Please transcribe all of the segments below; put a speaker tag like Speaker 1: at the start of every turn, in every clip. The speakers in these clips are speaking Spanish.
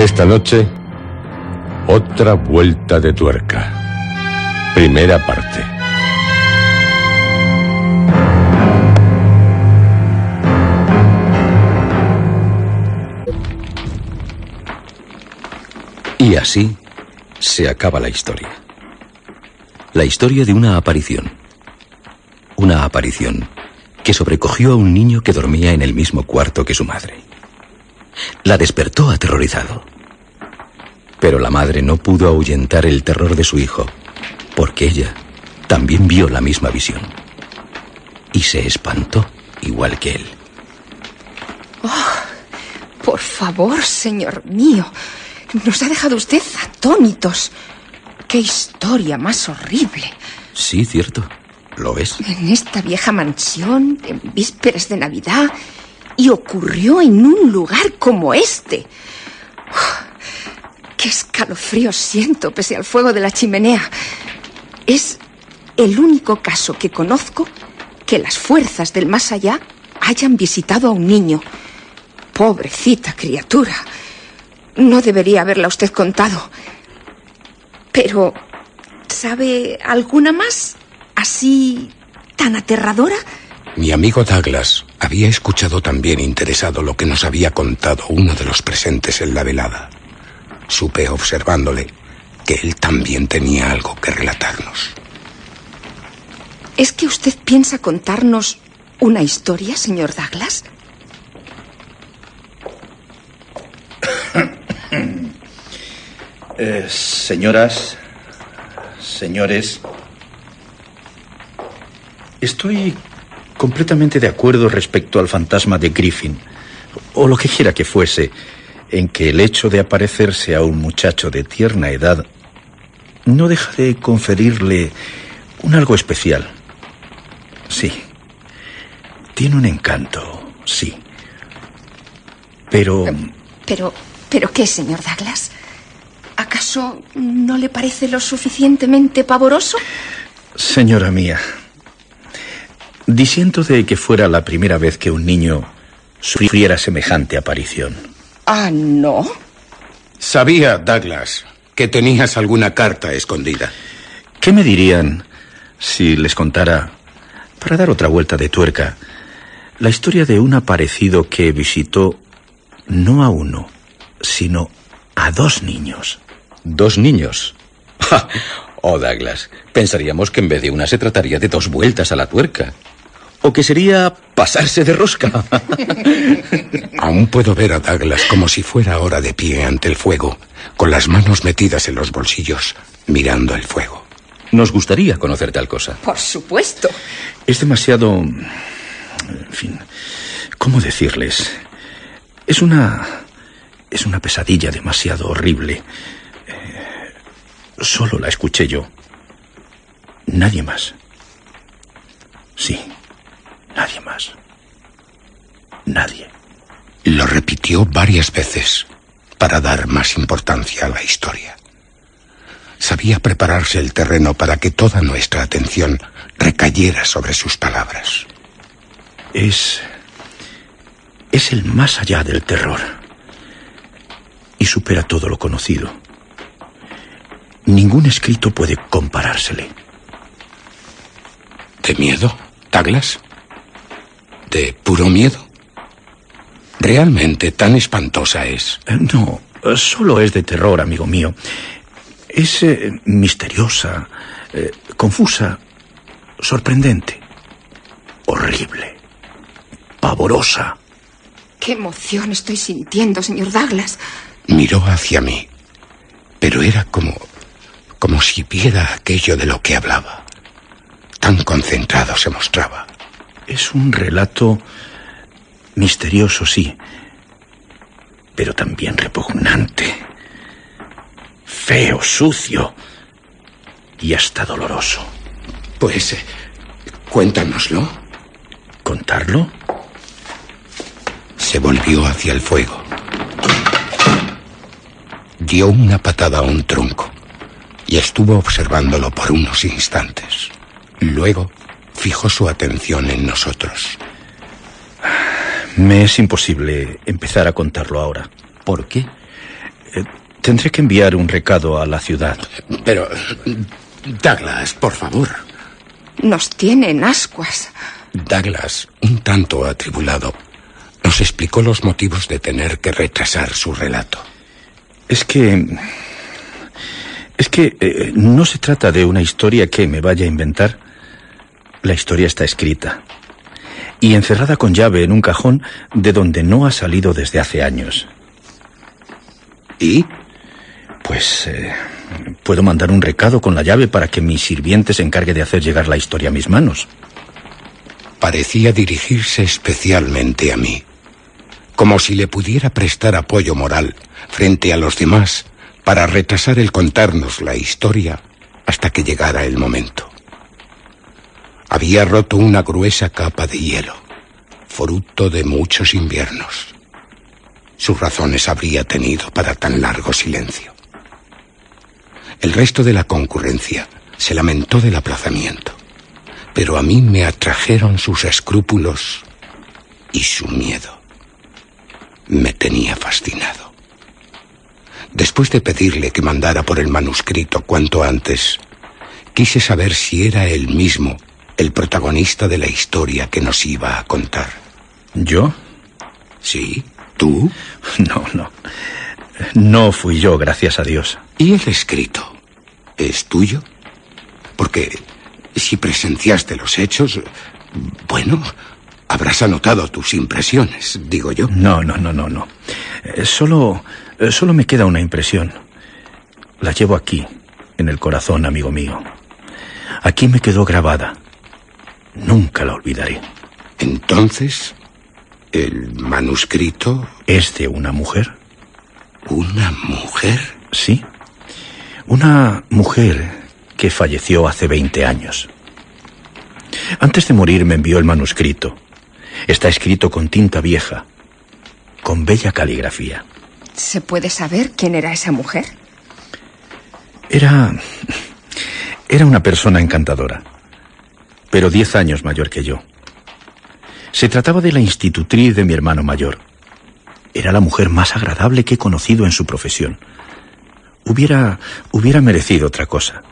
Speaker 1: Esta noche, otra vuelta de tuerca. Primera parte.
Speaker 2: Y así se acaba la historia. La historia de una aparición. Una aparición que sobrecogió a un niño que dormía en el mismo cuarto que su madre. La despertó aterrorizado. Pero la madre no pudo ahuyentar el terror de su hijo, porque ella también vio la misma visión. Y se espantó igual que él.
Speaker 3: Oh, por favor, señor mío. Nos ha dejado usted atónitos. ¡Qué historia más horrible!
Speaker 2: Sí, cierto. Lo es.
Speaker 3: En esta vieja mansión, en vísperas de Navidad, y ocurrió en un lugar como este. ¡Qué escalofrío siento pese al fuego de la chimenea! Es el único caso que conozco que las fuerzas del más allá hayan visitado a un niño. Pobrecita criatura. No debería haberla usted contado. Pero, ¿sabe alguna más? ¿Así tan aterradora?
Speaker 4: Mi amigo Douglas había escuchado también interesado lo que nos había contado uno de los presentes en la velada. Supe observándole que él también tenía algo que relatarnos.
Speaker 3: ¿Es que usted piensa contarnos una historia, señor Douglas?
Speaker 5: Señoras, señores, estoy completamente de acuerdo respecto al fantasma de Griffin, o lo que quiera que fuese, en que el hecho de aparecerse a un muchacho de tierna edad no deja de conferirle un algo especial. Sí, tiene un encanto, sí. Pero
Speaker 3: ¿qué, señor Douglas? ¿Acaso no le parece lo suficientemente pavoroso?
Speaker 5: Señora mía, disiento de que fuera la primera vez que un niño sufriera semejante aparición.
Speaker 3: ¿Ah, no?
Speaker 4: Sabía, Douglas, que tenías alguna carta escondida.
Speaker 5: ¿Qué me dirían si les contara, para dar otra vuelta de tuerca, la historia de un aparecido que visitó no a uno, sino a 2 niños?
Speaker 2: ¿2 niños? Oh, Douglas, pensaríamos que en vez de una se trataría de 2 vueltas a la tuerca. O que sería pasarse de rosca.
Speaker 4: Aún puedo ver a Douglas como si fuera ahora de pie ante el fuego, con las manos metidas en los bolsillos, mirando el fuego.
Speaker 2: Nos gustaría conocer tal cosa.
Speaker 3: Por supuesto.
Speaker 5: Es demasiado... En fin, ¿cómo decirles? Es una pesadilla demasiado horrible. Solo la escuché yo. Nadie más. Sí, nadie más. Nadie.
Speaker 4: Lo repitió varias veces para dar más importancia a la historia. Sabía prepararse el terreno para que toda nuestra atención recayera sobre sus palabras.
Speaker 5: Es el más allá del terror. Y supera todo lo conocido. Ningún escrito puede comparársele.
Speaker 4: ¿De miedo, Douglas? ¿De puro miedo? ¿Realmente tan espantosa es?
Speaker 5: No, solo es de terror, amigo mío. Es misteriosa, confusa, sorprendente, horrible, pavorosa.
Speaker 3: ¡Qué emoción estoy sintiendo, señor Douglas!
Speaker 4: Miró hacia mí, pero era como si viera aquello de lo que hablaba. Tan concentrado se mostraba.
Speaker 5: Es un relato misterioso, sí, pero también repugnante, feo, sucio y hasta doloroso.
Speaker 4: Pues, cuéntanoslo.
Speaker 5: ¿Contarlo?
Speaker 4: Se volvió hacia el fuego. Dio una patada a un tronco y estuvo observándolo por unos instantes. Luego fijó su atención en nosotros.
Speaker 5: Me es imposible empezar a contarlo ahora.
Speaker 2: ¿Por qué?
Speaker 5: Tendré que enviar un recado a la ciudad.
Speaker 4: Pero, Douglas, por favor.
Speaker 3: Nos tiene en ascuas.
Speaker 4: Douglas, un tanto atribulado, nos explicó los motivos de tener que retrasar su relato.
Speaker 5: Es que no se trata de una historia que me vaya a inventar. La historia está escrita y encerrada con llave en un cajón de donde no ha salido desde hace años.
Speaker 4: ¿Y?
Speaker 5: Pues puedo mandar un recado con la llave para que mi sirviente se encargue de hacer llegar la historia a mis manos.
Speaker 4: Parecía dirigirse especialmente a mí, como si le pudiera prestar apoyo moral frente a los demás para retrasar el contarnos la historia hasta que llegara el momento. Había roto una gruesa capa de hielo, fruto de muchos inviernos. Sus razones habría tenido para tan largo silencio. El resto de la concurrencia se lamentó del aplazamiento, pero a mí me atrajeron sus escrúpulos y su miedo. Me tenía fascinado. Después de pedirle que mandara por el manuscrito cuanto antes, quise saber si era él mismo el protagonista de la historia que nos iba a contar.
Speaker 5: ¿Yo?
Speaker 4: ¿Sí? ¿Tú?
Speaker 5: No. No fui yo, gracias a Dios.
Speaker 4: ¿Y el escrito? ¿Es tuyo? Porque si presenciaste los hechos, bueno, habrás anotado tus impresiones, digo yo.
Speaker 5: No. Solo me queda una impresión. La llevo aquí, en el corazón, amigo mío. Aquí me quedó grabada. Nunca la olvidaré.
Speaker 4: Entonces, ¿el manuscrito
Speaker 5: es de una mujer?
Speaker 4: ¿Una mujer?
Speaker 5: Sí. Una mujer que falleció hace 20 años. Antes de morir me envió el manuscrito. Está escrito con tinta vieja, con bella caligrafía.
Speaker 3: ¿Se puede saber quién era esa mujer?
Speaker 5: Era una persona encantadora, pero 10 años mayor que yo. Se trataba de la institutriz de mi hermano mayor. Era la mujer más agradable que he conocido en su profesión. Hubiera merecido otra cosa.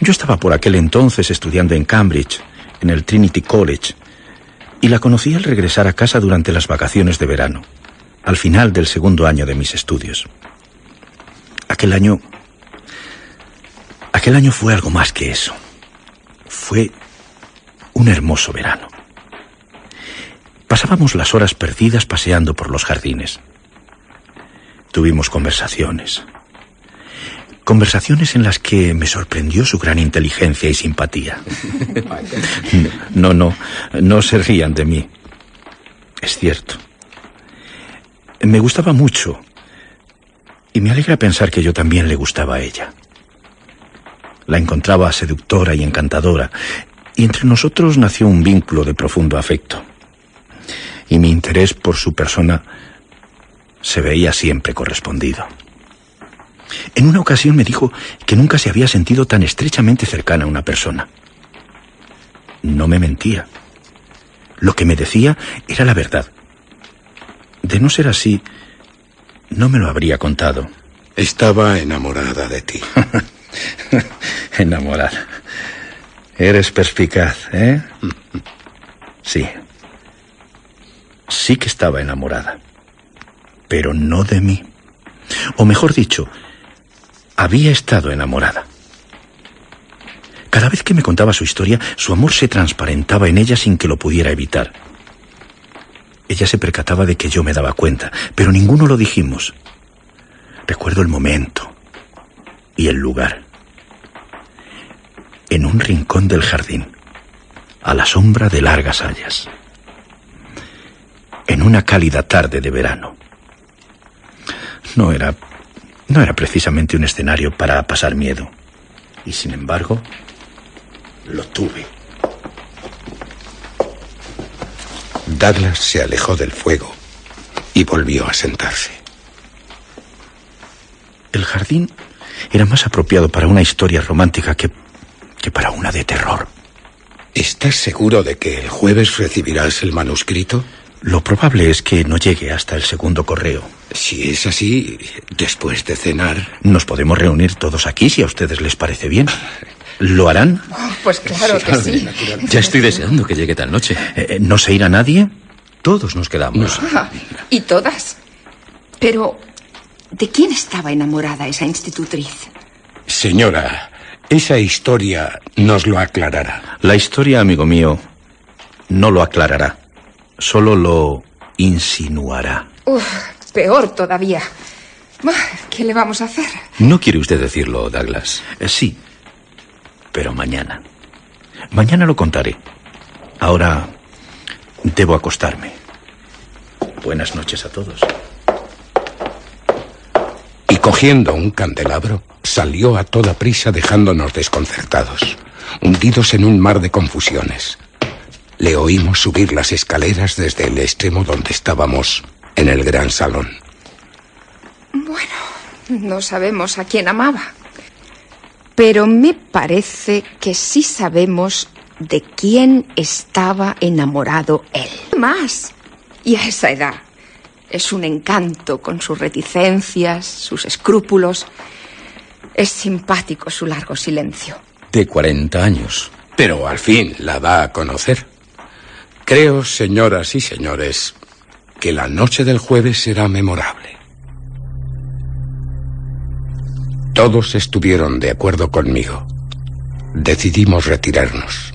Speaker 5: Yo estaba por aquel entonces estudiando en Cambridge, en el Trinity College, y la conocí al regresar a casa durante las vacaciones de verano, al final del segundo año de mis estudios. Aquel año fue algo más que eso. Fue un hermoso verano. Pasábamos las horas perdidas paseando por los jardines. Tuvimos conversaciones en las que me sorprendió su gran inteligencia y simpatía. No se rían de mí. Es cierto. Me gustaba mucho y me alegra pensar que yo también le gustaba a ella. La encontraba seductora y encantadora, y entre nosotros nació un vínculo de profundo afecto. Y mi interés por su persona se veía siempre correspondido. En una ocasión me dijo que nunca se había sentido tan estrechamente cercana a una persona. No me mentía. Lo que me decía era la verdad. De no ser así, no me lo habría contado.
Speaker 4: Estaba enamorada de ti.
Speaker 5: Enamorada. Eres perspicaz, ¿eh? Sí. Sí que estaba enamorada. Pero no de mí. O mejor dicho, había estado enamorada. Cada vez que me contaba su historia, su amor se transparentaba en ella sin que lo pudiera evitar. Ella se percataba de que yo me daba cuenta, pero ninguno lo dijimos. Recuerdo el momento y el lugar. En un rincón del jardín, a la sombra de largas hayas. En una cálida tarde de verano. No era precisamente un escenario para pasar miedo. Y sin embargo, lo tuve.
Speaker 4: Douglas se alejó del fuego y volvió a sentarse.
Speaker 5: El jardín era más apropiado para una historia romántica que para una de terror.
Speaker 4: ¿Estás seguro de que el jueves recibirás el manuscrito?
Speaker 5: Lo probable es que no llegue hasta el segundo correo.
Speaker 4: Si es así, después de cenar...
Speaker 5: Nos podemos reunir todos aquí si a ustedes les parece bien. ¿Lo harán?
Speaker 3: Oh, pues claro que sí.
Speaker 2: Ya estoy deseando que llegue tal noche.
Speaker 5: ¿No se irá nadie?
Speaker 2: Todos nos quedamos.
Speaker 3: Y todas. Pero, ¿de quién estaba enamorada esa institutriz?
Speaker 4: Señora, esa historia nos lo aclarará.
Speaker 5: La historia, amigo mío, no lo aclarará. Solo lo insinuará.
Speaker 3: Peor todavía. ¿Qué le vamos a hacer?
Speaker 2: ¿No quiere usted decirlo, Douglas?
Speaker 5: Sí, pero mañana. Mañana lo contaré. Ahora debo acostarme. Buenas noches a todos.
Speaker 4: Y cogiendo un candelabro, salió a toda prisa dejándonos desconcertados, hundidos en un mar de confusiones. Le oímos subir las escaleras desde el extremo donde estábamos, en el gran salón.
Speaker 3: Bueno, no sabemos a quién amaba. Pero me parece que sí sabemos de quién estaba enamorado él. Más. Y a esa edad. Es un encanto con sus reticencias, sus escrúpulos. Es simpático su largo silencio.
Speaker 2: De 40 años.
Speaker 4: Pero al fin la da a conocer. Creo, señoras y señores, que la noche del jueves será memorable. Todos estuvieron de acuerdo conmigo. Decidimos retirarnos.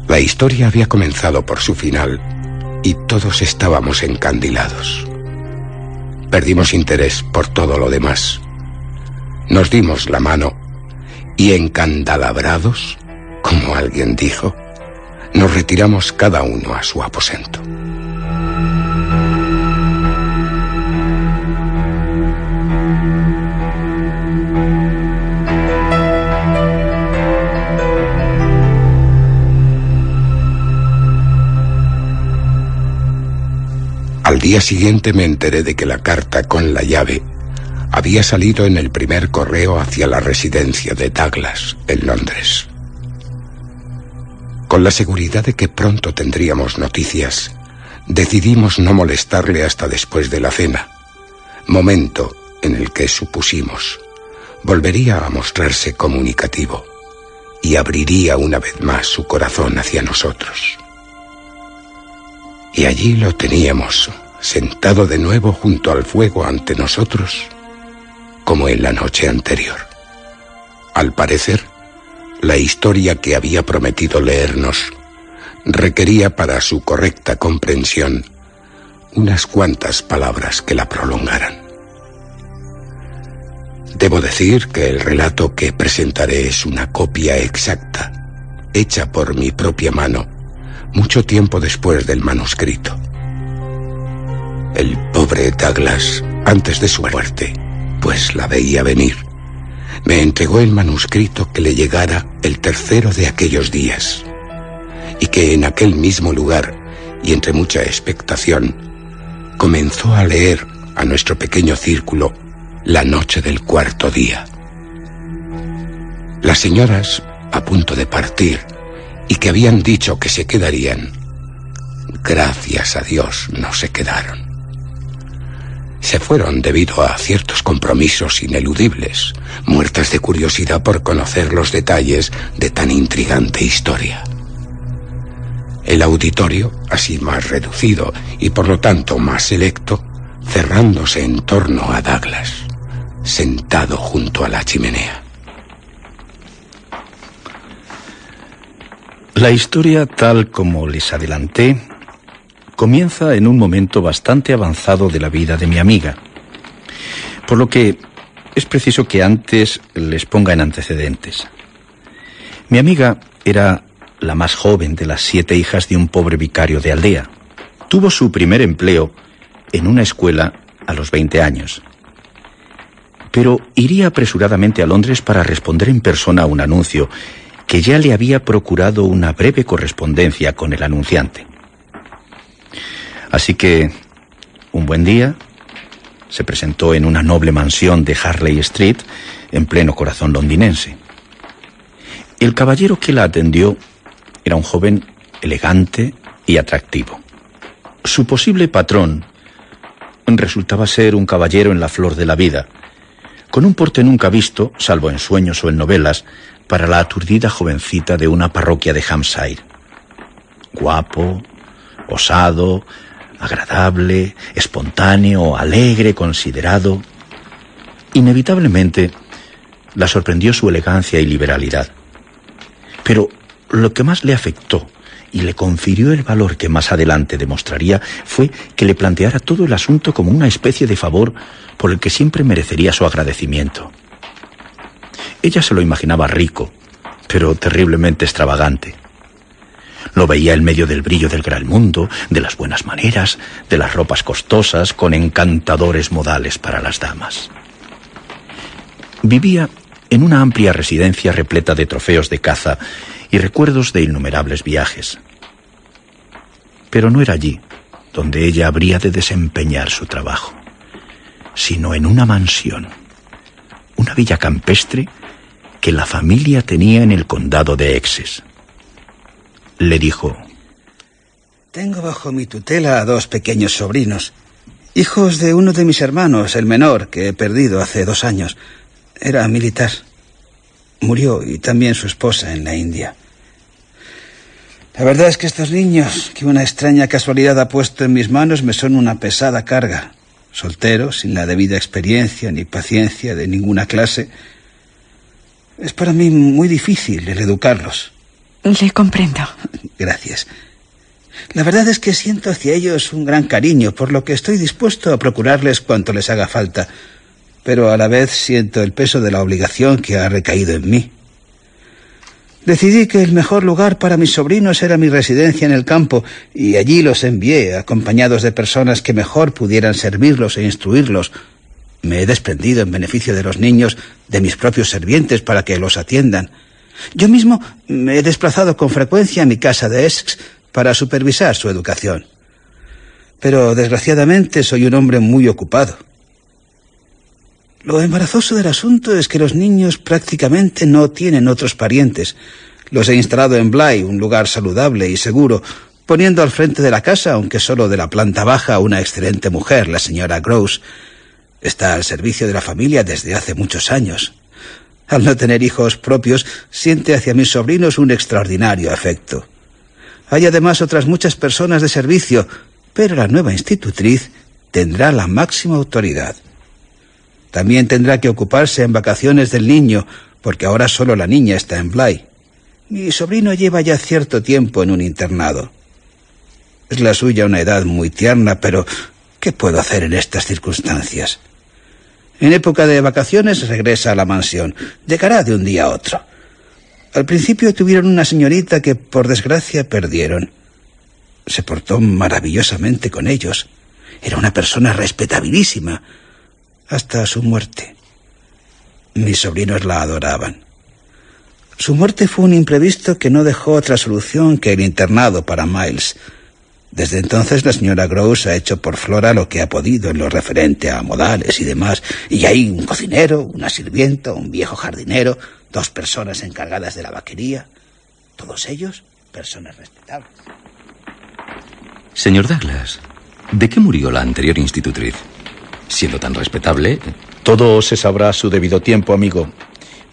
Speaker 4: La historia había comenzado por su final y todos estábamos encandilados. Perdimos interés por todo lo demás. Nos dimos la mano y encandalabrados, como alguien dijo, nos retiramos cada uno a su aposento. Al día siguiente me enteré de que la carta con la llave había salido en el primer correo hacia la residencia de Douglas, en Londres. Con la seguridad de que pronto tendríamos noticias, decidimos no molestarle hasta después de la cena, momento en el que supusimos volvería a mostrarse comunicativo y abriría una vez más su corazón hacia nosotros. Y allí lo teníamos, sentado de nuevo junto al fuego ante nosotros, como en la noche anterior. Al parecer, la historia que había prometido leernos requería para su correcta comprensión unas cuantas palabras que la prolongaran. Debo decir que el relato que presentaré es una copia exacta, hecha por mi propia mano, mucho tiempo después del manuscrito. El pobre Douglas, antes de su muerte, pues la veía venir, me entregó el manuscrito que le llegara el tercero de aquellos días, y que en aquel mismo lugar, y entre mucha expectación, comenzó a leer a nuestro pequeño círculo la noche del cuarto día. Las señoras, a punto de partir, y que habían dicho que se quedarían, gracias a Dios no se quedaron. Se fueron debido a ciertos compromisos ineludibles, muertas de curiosidad por conocer los detalles de tan intrigante historia. El auditorio, así más reducido y por lo tanto más selecto, cerrándose en torno a Douglas, sentado junto a la chimenea.
Speaker 5: La historia, tal como les adelanté, comienza en un momento bastante avanzado de la vida de mi amiga, por lo que es preciso que antes les ponga en antecedentes. Mi amiga era la más joven de las 7 hijas de un pobre vicario de aldea. Tuvo su primer empleo en una escuela a los 20 años. Pero iría apresuradamente a Londres para responder en persona a un anuncio que ya le había procurado una breve correspondencia con el anunciante. Así que, un buen día, se presentó en una noble mansión de Harley Street, en pleno corazón londinense. El caballero que la atendió era un joven elegante y atractivo. Su posible patrón resultaba ser un caballero en la flor de la vida, con un porte nunca visto, salvo en sueños o en novelas, para la aturdida jovencita de una parroquia de Hampshire. Guapo, osado, agradable, espontáneo, alegre, considerado. Inevitablemente la sorprendió su elegancia y liberalidad. Pero lo que más le afectó y le confirió el valor que más adelante demostraría fue que le planteara todo el asunto como una especie de favor por el que siempre merecería su agradecimiento. Ella se lo imaginaba rico, pero terriblemente extravagante. Lo veía en medio del brillo del gran mundo, de las buenas maneras, de las ropas costosas, con encantadores modales para las damas. Vivía en una amplia residencia repleta de trofeos de caza y recuerdos de innumerables viajes. Pero no era allí donde ella habría de desempeñar su trabajo, sino en una mansión, una villa campestre que la familia tenía en el condado de Essex. Le dijo:
Speaker 6: tengo bajo mi tutela a 2 pequeños sobrinos, hijos de uno de mis hermanos, el menor, que he perdido hace 2 años. Era militar. Murió, y también su esposa, en la India. La verdad es que estos niños, que una extraña casualidad ha puesto en mis manos, me son una pesada carga. Solteros, sin la debida experiencia ni paciencia de ninguna clase. Es para mí muy difícil el educarlos.
Speaker 7: Le comprendo.
Speaker 6: Gracias. La verdad es que siento hacia ellos un gran cariño, por lo que estoy dispuesto a procurarles cuanto les haga falta, pero a la vez siento el peso de la obligación que ha recaído en mí. Decidí que el mejor lugar para mis sobrinos era mi residencia en el campo, y allí los envié, acompañados de personas que mejor pudieran servirlos e instruirlos. Me he desprendido en beneficio de los niños de mis propios sirvientes para que los atiendan. Yo mismo me he desplazado con frecuencia a mi casa de Essex para supervisar su educación. Pero desgraciadamente soy un hombre muy ocupado. Lo embarazoso del asunto es que los niños prácticamente no tienen otros parientes. Los he instalado en Bly, un lugar saludable y seguro, poniendo al frente de la casa, aunque solo de la planta baja, una excelente mujer, la señora Grouse. Está al servicio de la familia desde hace muchos años. Al no tener hijos propios, siente hacia mis sobrinos un extraordinario afecto. Hay además otras muchas personas de servicio, pero la nueva institutriz tendrá la máxima autoridad. También tendrá que ocuparse en vacaciones del niño, porque ahora solo la niña está en Bly. Mi sobrino lleva ya cierto tiempo en un internado. Es la suya una edad muy tierna, pero ¿qué puedo hacer en estas circunstancias? En época de vacaciones regresa a la mansión. Llegará de un día a otro. Al principio tuvieron una señorita que, por desgracia, perdieron. Se portó maravillosamente con ellos. Era una persona respetabilísima, hasta su muerte. Mis sobrinos la adoraban. Su muerte fue un imprevisto que no dejó otra solución que el internado para Miles. Desde entonces la señora Grouse ha hecho por Flora lo que ha podido en lo referente a modales y demás. Y hay un cocinero, una sirvienta, un viejo jardinero, 2 personas encargadas de la vaquería. Todos ellos personas respetables.
Speaker 2: Señor Douglas, ¿de qué murió la anterior institutriz? Siendo tan respetable...
Speaker 5: Todo se sabrá a su debido tiempo, amigo.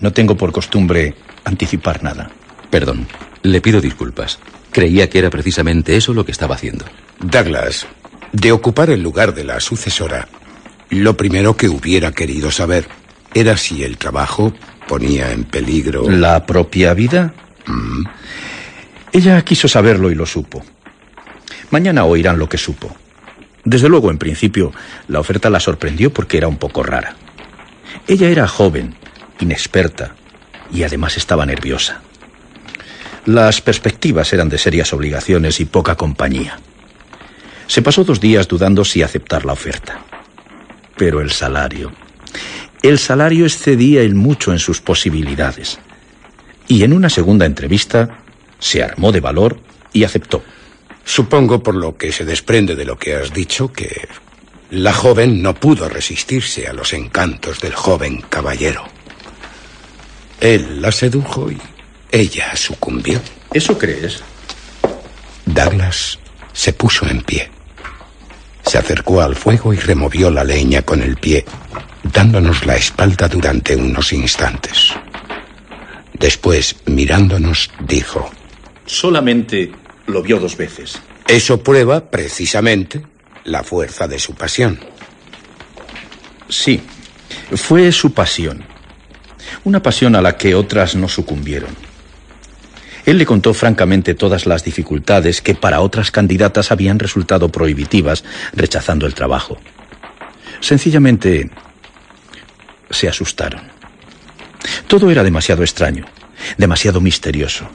Speaker 5: No tengo por costumbre anticipar nada.
Speaker 2: Perdón, le pido disculpas. Creía que era precisamente eso lo que estaba haciendo.
Speaker 4: Douglas, de ocupar el lugar de la sucesora, lo primero que hubiera querido saber era si el trabajo ponía en peligro...
Speaker 5: ¿La propia vida? Ella quiso saberlo y lo supo. Mañana oirán lo que supo. Desde luego, en principio, la oferta la sorprendió porque era un poco rara. Ella era joven, inexperta, y además estaba nerviosa. Las perspectivas eran de serias obligaciones y poca compañía. Se pasó 2 días dudando si aceptar la oferta. Pero el salario excedía en mucho en sus posibilidades. Y en una segunda entrevista se armó de valor y aceptó.
Speaker 4: Supongo, por lo que se desprende de lo que has dicho, que la joven no pudo resistirse a los encantos del joven caballero. Él la sedujo y ella sucumbió.
Speaker 5: ¿Eso crees?
Speaker 4: Douglas se puso en pie. Se acercó al fuego y removió la leña con el pie, dándonos la espalda durante unos instantes. Después, mirándonos, dijo:
Speaker 5: Solamente lo vio 2 veces.
Speaker 4: Eso prueba, precisamente, la fuerza de su pasión.
Speaker 5: Sí, fue su pasión. Una pasión a la que otras no sucumbieron. Él le contó francamente todas las dificultades que para otras candidatas habían resultado prohibitivas, rechazando el trabajo. Sencillamente, se asustaron. Todo era demasiado extraño, demasiado misterioso.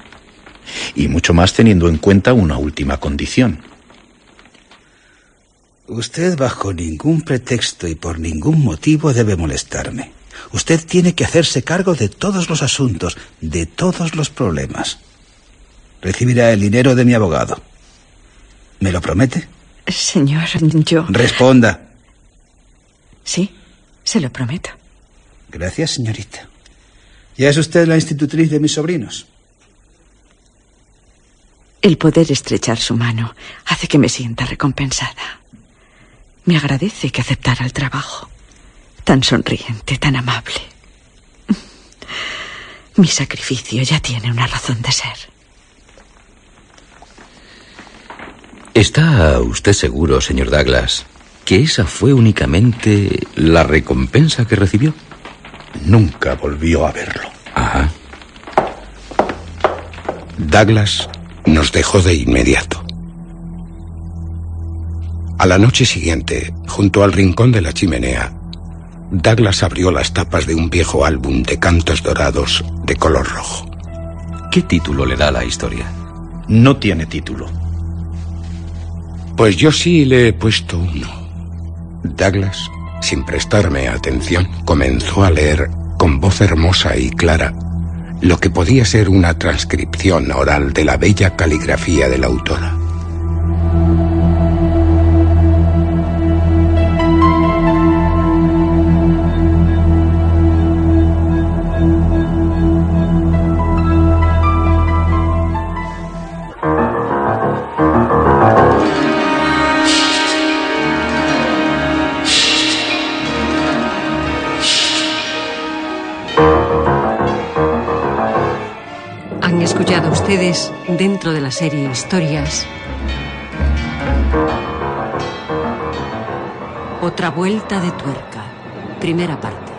Speaker 5: Y mucho más teniendo en cuenta una última condición.
Speaker 6: Usted bajo ningún pretexto y por ningún motivo debe molestarme. Usted tiene que hacerse cargo de todos los asuntos, de todos los problemas. Recibirá el dinero de mi abogado. ¿Me lo promete?
Speaker 7: Señor, yo...
Speaker 6: Responda.
Speaker 7: Sí, se lo prometo.
Speaker 6: Gracias, señorita. ¿Ya es usted la institutriz de mis sobrinos?
Speaker 7: El poder estrechar su mano hace que me sienta recompensada. Me agradece que aceptara el trabajo. Tan sonriente, tan amable. Mi sacrificio ya tiene una razón de ser.
Speaker 2: ¿Está usted seguro, señor Douglas, que esa fue únicamente la recompensa que recibió?
Speaker 5: Nunca volvió a verlo.
Speaker 2: Ajá.
Speaker 4: Douglas nos dejó de inmediato. A la noche siguiente, junto al rincón de la chimenea, Douglas abrió las tapas de un viejo álbum de cantos dorados de color rojo.
Speaker 2: ¿Qué título le da a la historia?
Speaker 5: No tiene título.
Speaker 4: Pues yo sí le he puesto uno. Douglas, sin prestarme atención, comenzó a leer con voz hermosa y clara lo que podía ser una transcripción oral de la bella caligrafía de la autora.
Speaker 8: Han escuchado ustedes, dentro de la serie Historias, Otra vuelta de tuerca, primera parte.